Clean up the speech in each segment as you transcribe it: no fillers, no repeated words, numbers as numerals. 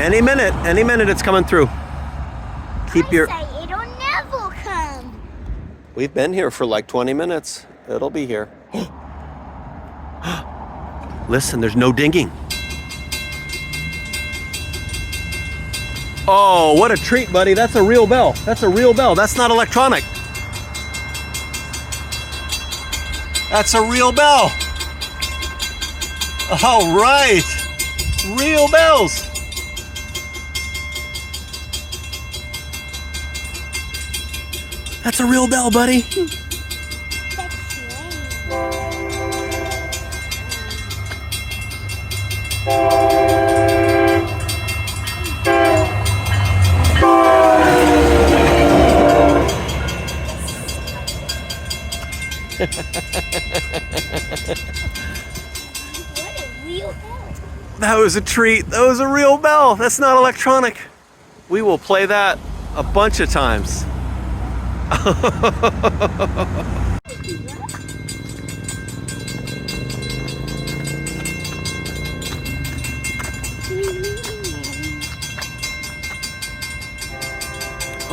Any minute it's coming through. Keep your... I say it'll never come. We've been here for like 20 minutes. It'll be here. Listen, there's no dinging. Oh, what a treat, buddy. That's a real bell. That's a real bell. That's not electronic. That's a real bell. All right. Real bells. That's a real bell, buddy. What a real bell. That was a treat. That was a real bell. That's not electronic. We will play that a bunch of times.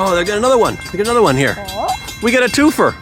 Oh, they got another one. We got another one here. Oh? We got a twofer.